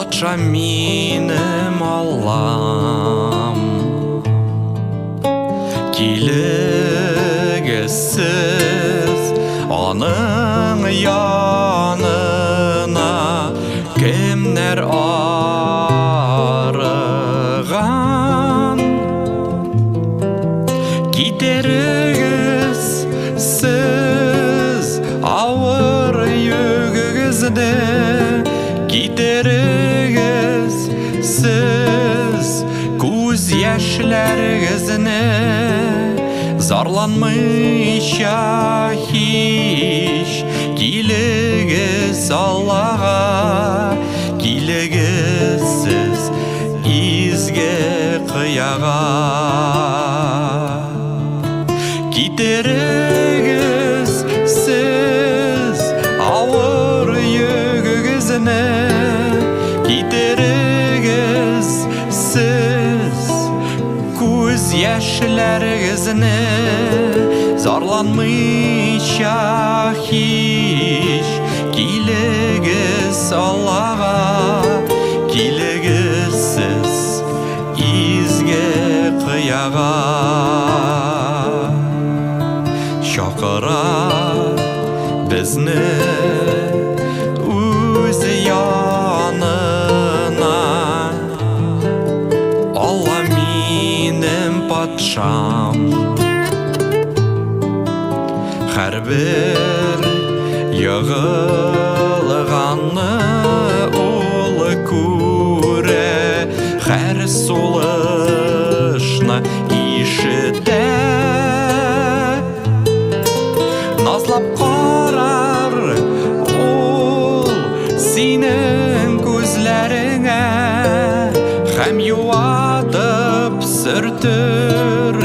патша минем Аллам, килегесіз аның янына кемнер арыған. Китерігіз сіз ауыр өгізді, китерігіз сіз көз яшьләргізні, зарланмыйша һич килегіз Аллаға, килегіз сіз изге қияға. Китерігіз сіз ауыр өгізні, китерігіз сіз көз яшьләргізні, зарланмыйша һич килегіз Аллаға, килегіз сіз изге қияға. Шақыра бізні өз янына, Алла минем патшам. Әрбір йығылғанны ол көре, әр солышны ишіте, назлап қарар ол сенің көзлеріңе, һәм юатып сүртір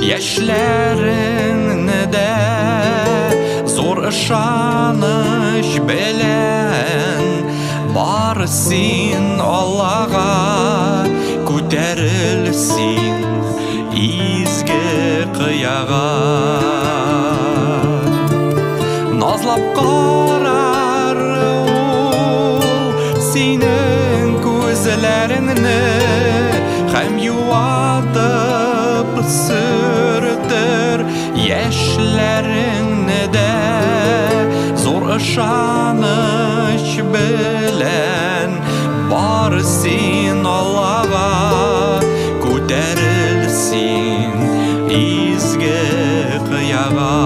яшьләріңні дә. Зор ышаныш белән бар син Аллаға, күтәрелсин изге қияға. Назлап қарар ол синең көзләріңні, һәм юатып сүртер яшьләріңні дә. Зор ышаныш белән бар син Аллаға, күтәрелсин изге қияға.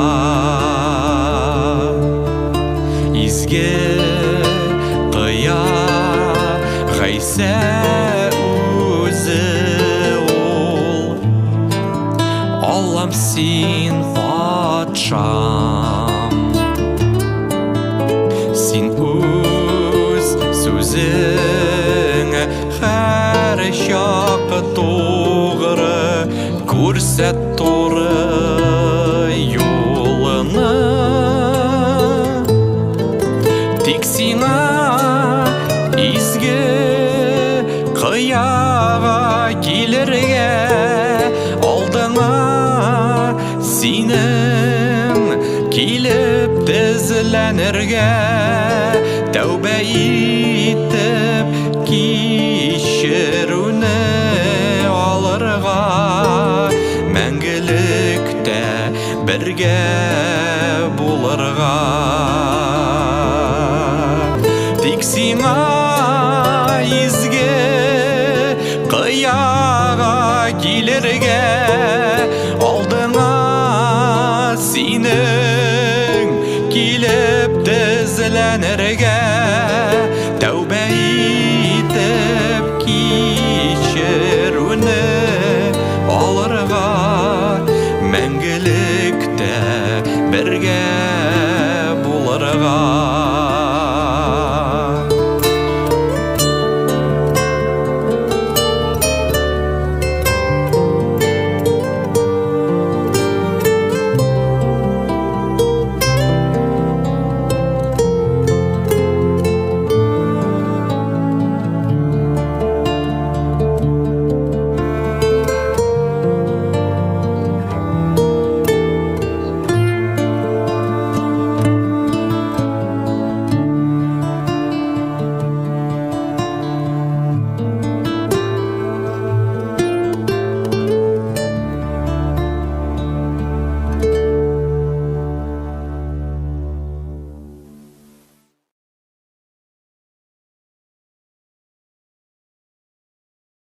Изге қия Ғайса өзі ол, Аллам син патшам. Син өз сөзіңі һәр шақ тоғры, көрсәт торы юлыны. Тик сиңа изге қияға килергә, алдыңа синең килеп тезләнергә, тәүбә итеп кичеруне алырга, мәңгелектә бергә булырга. Тик сиңа изге қияға килергә, алдыңа синең килеп тезләнергә,